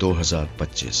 2025।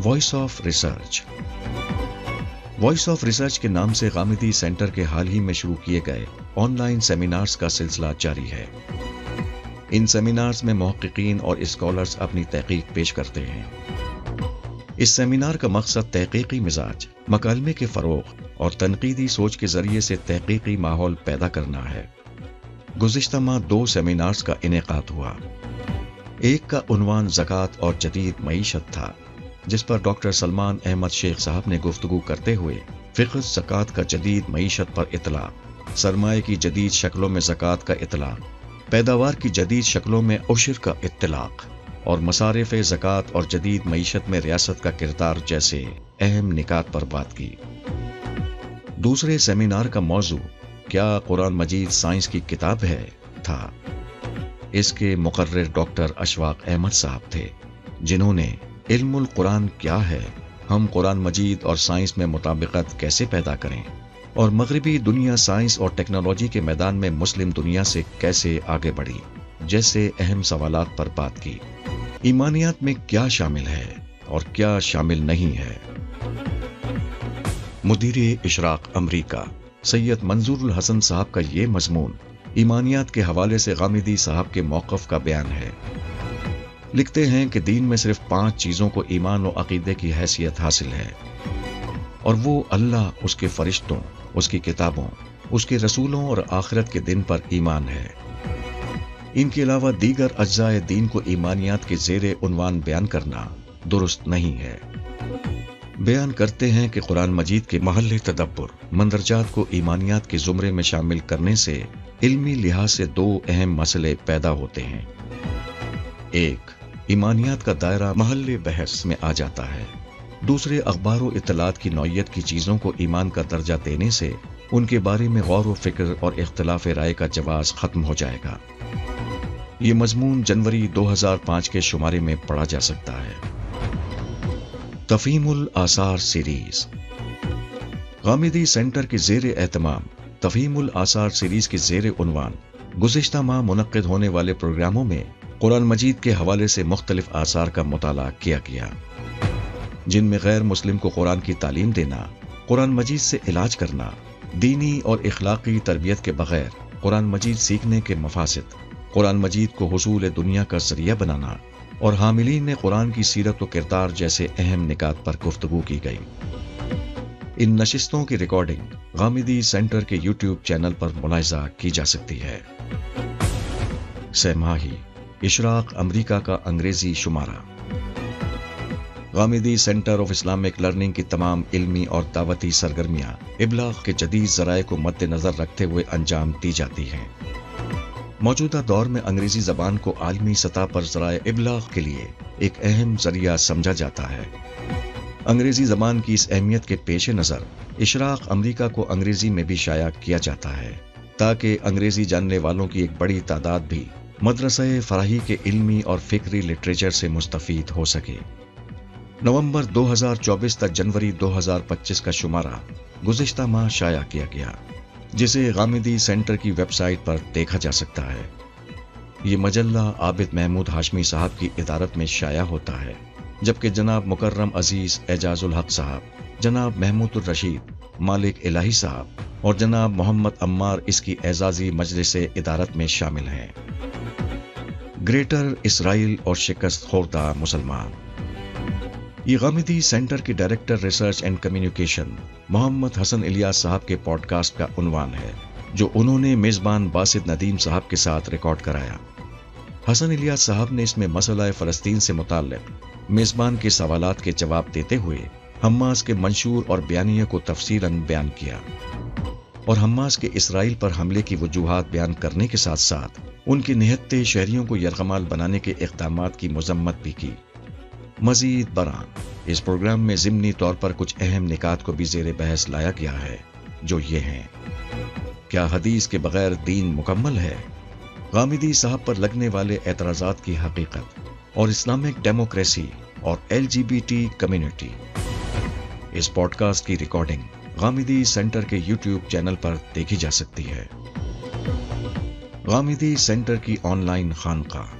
Voice of research. Voice of research کے نام سے غامدی سینٹر کے حال ہی میں شروع کیے گئے آن لائن سیمینارز کا سلسلہ جاری ہے۔ ان سیمینارز میں محققین اور اسکالرز اپنی تحقیق پیش کرتے ہیں۔ اس سیمینار کا مقصد تحقیقی مزاج، مکالمے کے فروغ اور تنقیدی سوچ کے ذریعے سے تحقیقی ماحول پیدا کرنا ہے۔ گزشتہ ماہ 2 سیمینارز کا انعقاد ہوا۔ ایک کا عنوان زکوٰۃ اور جدید معیشت تھا، جس پر ڈاکٹر سلمان احمد شیخ صاحب نے گفتگو کرتے ہوئے فقہ زکوٰۃ کا جدید معیشت پر اطلاق، سرمایہ کی جدید شکلوں میں زکوٰۃ کا اطلاق، پیداوار کی جدید شکلوں میں عشر کا اطلاق اور مصارف زکوٰۃ اور جدید معیشت میں ریاست کا کردار جیسے اہم نکات پر بات کی۔ دوسرے سیمینار کا موضوع کیا قرآن مجید سائنس کی کتاب ہے تھا۔ اس کے مقرر ڈاکٹر اشفاق احمد صاحب تھے، جنہوں نے علم القرآن کیا ہے، ہم قرآن مجید اور سائنس میں مطابقت کیسے پیدا کریں، اور مغربی دنیا سائنس اور ٹیکنالوجی کے میدان میں مسلم دنیا سے کیسے آگے بڑھی جیسے اہم سوالات پر بات کی۔ ایمانیات میں کیا شامل ہے اور کیا شامل نہیں ہے۔ مدیر اشراق امریکہ سید منظور الحسن صاحب کا یہ مضمون ایمانیات کے حوالے سے غامدی صاحب کے موقف کا بیان ہے۔ لکھتے ہیں کہ دین میں صرف 5 چیزوں کو ایمان و عقیدے کی حیثیت حاصل ہے، اور وہ اللہ، اس کے فرشتوں، اس کی کتابوں، اس کے رسولوں اور آخرت کے دن پر ایمان ہے۔ ان کے علاوہ دیگر اجزاء دین کو ایمانیات کے زیر عنوان بیان کرنا درست نہیں ہے۔ بیان کرتے ہیں کہ قرآن مجید کے محل تدبر مندرجات کو ایمانیات کے زمرے میں شامل کرنے سے علمی لحاظ سے 2 اہم مسئلے پیدا ہوتے ہیں۔ ایک، ایمانیات کا دائرہ محل بحث میں آ جاتا ہے۔ دوسرے، اخبار و اطلاعات کی نوعیت کی چیزوں کو ایمان کا درجہ دینے سے ان کے بارے میں غور و فکر اور اختلاف رائے کا جواز ختم ہو جائے گا۔ یہ مضمون جنوری 2005 کے شمارے میں پڑھا جا سکتا ہے۔ تفہیم الآثار سیریز۔ غامدی سینٹر کے زیر اہتمام تفہیم الآثار سیریز کے زیر عنوان گزشتہ ماہ منعقد ہونے والے پروگراموں میں قرآن مجید کے حوالے سے مختلف آثار کا مطالعہ کیا گیا، جن میں غیر مسلم کو قرآن کی تعلیم دینا، قرآن مجید سے علاج کرنا، دینی اور اخلاقی تربیت کے بغیر قرآن مجید سیکھنے کے مفاسد، قرآن مجید کو حصول دنیا کا ذریعہ بنانا اور حاملین قرآن کی سیرت و کردار جیسے اہم نکات پر گفتگو کی گئی۔ ان نشستوں کی ریکارڈنگ غامدی سینٹر کے یوٹیوب چینل پر ملاحظہ کی جا سکتی ہے۔ سہ ماہی اشراق امریکہ کا انگریزی شمارہ۔ Ghamidi centre of Islamic learning کی تمام علمی اور دعوتی سرگرمیاں ابلاغ کے جدید ذرائع کو مد نظر رکھتے ہوئے انجام دی جاتی ہیں۔ موجودہ دور میں انگریزی زبان کو عالمی سطح پر ذرائع ابلاغ کے لیے ایک اہم ذریعہ سمجھا جاتا ہے۔ انگریزی زبان کی اس اہمیت کے پیش نظر اشراق امریکہ کو انگریزی میں بھی شائع کیا جاتا ہے، تاکہ انگریزی جاننے والوں کی ایک بڑی تعداد بھی مدرسہ فراہی کے علمی اور فکری لٹریچر سے مستفید ہو سکے۔ نومبر 2024 تک جنوری 2025 کا شمارہ گزشتہ ماہ شائع کیا گیا، جسے غامدی سینٹر کی ویب سائٹ پر دیکھا جا سکتا ہے۔ یہ مجلہ عابد محمود ہاشمی صاحب کی ادارت میں شائع ہوتا ہے، جبکہ جناب مکرم عزیز اعجاز الحق صاحب، جناب محمود الرشید مالک الہی صاحب اور جناب محمد عمار اس کی اعزازی مجلس ادارت میں شامل ہیں۔ گریٹر اسرائیل اور شکست خوردہ مسلمان۔ یہ غامدی سینٹر کے ڈائریکٹر ریسرچ اینڈ کمیونیکیشن محمد حسن الیاس صاحب کے پوڈ کاسٹ کا عنوان ہے، جو انہوں نے میزبان باسط ندیم صاحب کے ساتھ ریکارڈ کرایا۔ حسن الیاس صاحب نے اس میں مسئلہ فلسطین سے متعلق میزبان کے سوالات کے جواب دیتے ہوئے حماس کے منشور اور بیانیے کو تفصیلاً بیان کیا، اور حماس کے اسرائیل پر حملے کی وجوہات بیان کرنے کے ساتھ ساتھ ان کے نہتے شہریوں کو یرغمال بنانے کے اقدامات کی مذمت بھی کی۔ مزید برآں اس پروگرام میں ضمنی طور پر کچھ اہم نکات کو بھی زیر بحث لایا گیا ہے، جو یہ ہیں: کیا حدیث کے بغیر دین مکمل ہے؟ غامدی صاحب پر لگنے والے اعتراضات کی حقیقت اور اسلامک ڈیموکریسی اور LGBT کمیونٹی۔ اس پوڈ کاسٹ کی ریکارڈنگ غامدی سینٹر کے یوٹیوب چینل پر دیکھی جا سکتی ہے۔ غامدی سینٹر کی آن لائن خانقاہ۔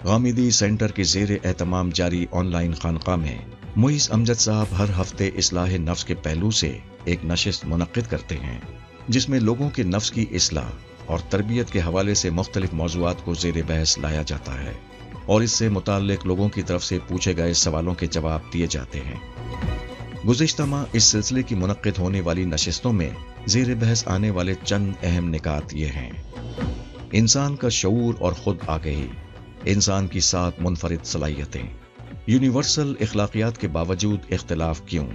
غامدی سینٹر کے زیر اہتمام جاری آن لائن خانقاہ میں معیز امجد صاحب ہر ہفتے اصلاح نفس کے پہلو سے ایک نشست منعقد کرتے ہیں، جس میں لوگوں کے نفس کی اصلاح اور تربیت کے حوالے سے مختلف موضوعات کو زیر بحث لایا جاتا ہے اور اس سے متعلق لوگوں کی طرف سے پوچھے گئے سوالوں کے جواب دیے جاتے ہیں۔ گزشتہ ماہ اس سلسلے کی منعقد ہونے والی نشستوں میں زیر بحث آنے والے چند اہم نکات یہ ہیں: انسان کا شعور اور خود آگہی، انسان کی 7 منفرد صلاحیتیں، یونیورسل اخلاقیات کے باوجود اختلاف کیوں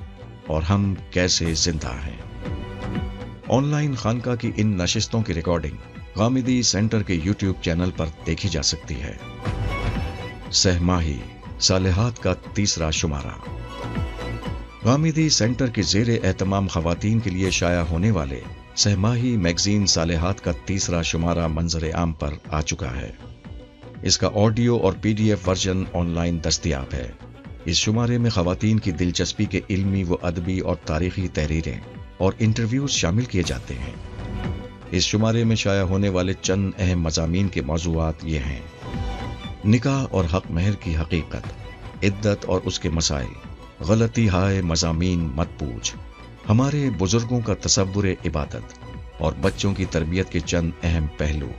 اور ہم کیسے زندہ ہیں۔ آن لائن خانقاہ کی ان نشستوں کی ریکارڈنگ غامدی سینٹر کے یوٹیوب چینل پر دیکھی جا سکتی ہے۔ سہ ماہی صالحات کا تیسرا شمارہ۔ غامدی سینٹر کے زیر اہتمام خواتین کے لیے شائع ہونے والے سہ ماہی میگزین صالحات کا تیسرا شمارہ منظر عام پر آ چکا ہے۔ اس کا آڈیو اور PDF ورژن آن لائن دستیاب ہے۔ اس شمارے میں خواتین کی دلچسپی کے علمی و ادبی اور تاریخی تحریریں اور انٹرویوز شامل کیے جاتے ہیں۔ اس شمارے میں شائع ہونے والے چند اہم مضامین کے موضوعات یہ ہیں: نکاح اور حق مہر کی حقیقت، عدت اور اس کے مسائل، غلطی ہائے مضامین مت پوچھ، ہمارے بزرگوں کا تصور عبادت اور بچوں کی تربیت کے چند اہم پہلو۔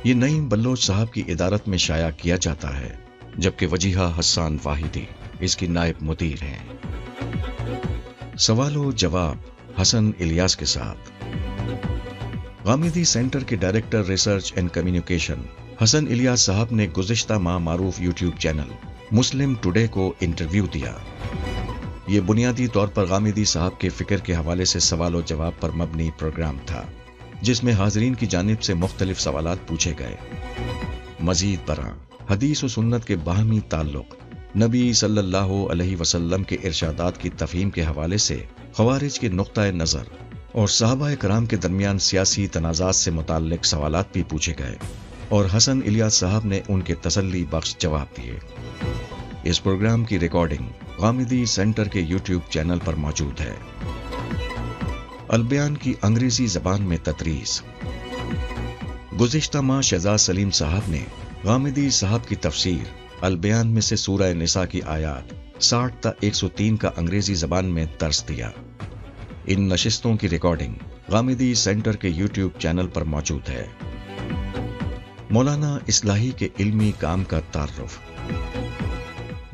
یہ نعیم بلوچ صاحب کی ادارت میں شائع کیا جاتا ہے، جبکہ وجیہہ حسان واحدی اس کی نائب مدیر ہیں۔ سوال و جواب حسن الیاس کے ساتھ۔ غامدی سینٹر کے ڈائریکٹر ریسرچ اینڈ کمیونیکیشن حسن الیاس صاحب نے گزشتہ ماہ معروف یوٹیوب چینل مسلم ٹوڈے کو انٹرویو دیا۔ یہ بنیادی طور پر غامدی صاحب کے فکر کے حوالے سے سوال و جواب پر مبنی پروگرام تھا، جس میں حاضرین کی جانب سے مختلف سوالات پوچھے گئے۔ مزید برآں حدیث و سنت کے باہمی تعلق، نبی صلی اللہ علیہ وسلم کے ارشادات کی تفہیم کے حوالے سے خوارج کے نقطۂ نظر اور صحابہ کرام کے درمیان سیاسی تنازعات سے متعلق سوالات بھی پوچھے گئے اور حسن الیاس صاحب نے ان کے تسلی بخش جواب دیے۔ اس پروگرام کی ریکارڈنگ غامدی سینٹر کے یوٹیوب چینل پر موجود ہے۔ البیان کی انگریزی زبان میں تدریس۔ گزشتہ ماہ شہزاد سلیم صاحب نے غامدی صاحب کی تفسیر البیان میں سے سورہ نساء کی آیات 60 تا 103 کا انگریزی زبان میں درس دیا۔ ان نشستوں کی ریکارڈنگ غامدی سینٹر کے یوٹیوب چینل پر موجود ہے۔ مولانا اصلاحی کے علمی کام کا تعارف۔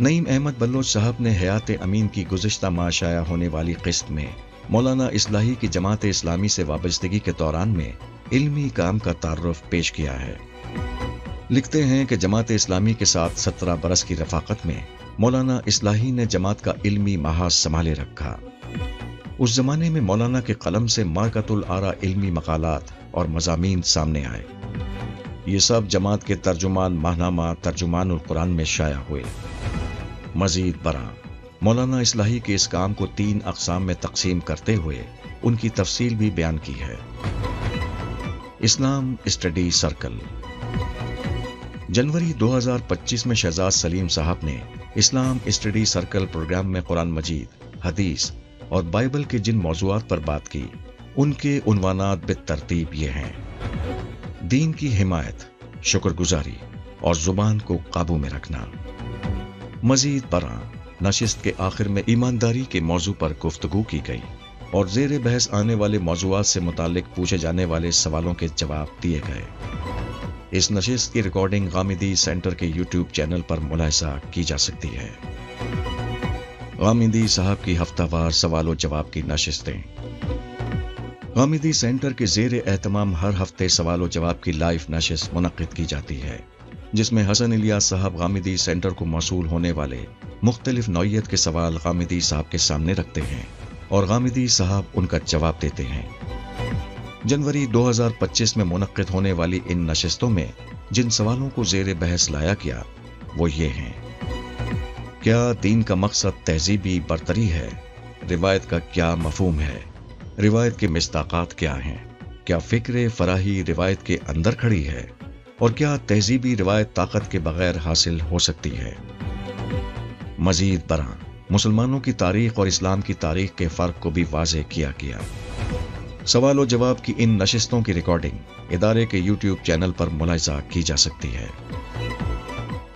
نعیم احمد بلوچ صاحب نے حیات امین کی گزشتہ ماہ شائع ہونے والی قسط میں مولانا اصلاحی کی جماعت اسلامی سے وابستگی کے دوران میں علمی کام کا تعارف پیش کیا ہے۔ لکھتے ہیں کہ جماعت اسلامی کے ساتھ 17 برس کی رفاقت میں مولانا اصلاحی نے جماعت کا علمی محاذ سنبھالے رکھا۔ اس زمانے میں مولانا کے قلم سے مارکۃ الآراء علمی مقالات اور مضامین سامنے آئے۔ یہ سب جماعت کے ترجمان ماہنامہ ترجمان القرآن میں شائع ہوئے۔ مزید برآں مولانا اصلاحی کے اس کام کو 3 اقسام میں تقسیم کرتے ہوئے ان کی تفصیل بھی بیان کی ہے۔ اسلام اسٹڈی سرکل۔ جنوری 2025 میں شہزاد سلیم صاحب نے اسلام اسٹڈی سرکل پروگرام میں قرآن مجید، حدیث اور بائبل کے جن موضوعات پر بات کی، ان کے عنوانات بالترتیب یہ ہیں: دین کی حمایت، شکر گزاری اور زبان کو قابو میں رکھنا۔ مزید برآں نشست کے آخر میں ایمانداری کے موضوع پر گفتگو کی گئی اور زیر بحث آنے والے موضوعات سے متعلق پوچھے جانے والے سوالوں کے جواب دیے گئے۔ اس نشست کی ریکارڈنگ غامدی سینٹر کے یوٹیوب چینل پر ملاحظہ کی جا سکتی ہے۔ غامدی صاحب کی ہفتہ وار سوال و جواب کی نشستیں۔ غامدی سینٹر کے زیر اہتمام ہر ہفتے سوال و جواب کی لائیو نشست منعقد کی جاتی ہے، جس میں حسن الیاس صاحب غامدی سینٹر کو موصول ہونے والے مختلف نوعیت کے سوال غامدی صاحب کے سامنے رکھتے ہیں اور غامدی صاحب ان کا جواب دیتے ہیں۔ جنوری 2025 میں منعقد ہونے والی ان نشستوں میں جن سوالوں کو زیر بحث لایا گیا وہ یہ ہیں: کیا دین کا مقصد تہذیبی برتری ہے؟ روایت کا کیا مفہوم ہے؟ روایت کے مصداقات کیا ہیں؟ کیا فکر فراہی روایت کے اندر کھڑی ہے؟ اور کیا تہذیبی روایت طاقت کے بغیر حاصل ہو سکتی ہے؟ مزید برآں مسلمانوں کی تاریخ اور اسلام کی تاریخ کے فرق کو بھی واضح کیا گیا۔ سوال و جواب کی ان نشستوں کی ریکارڈنگ ادارے کے یوٹیوب چینل پر ملاحظہ کی جا سکتی ہے۔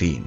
3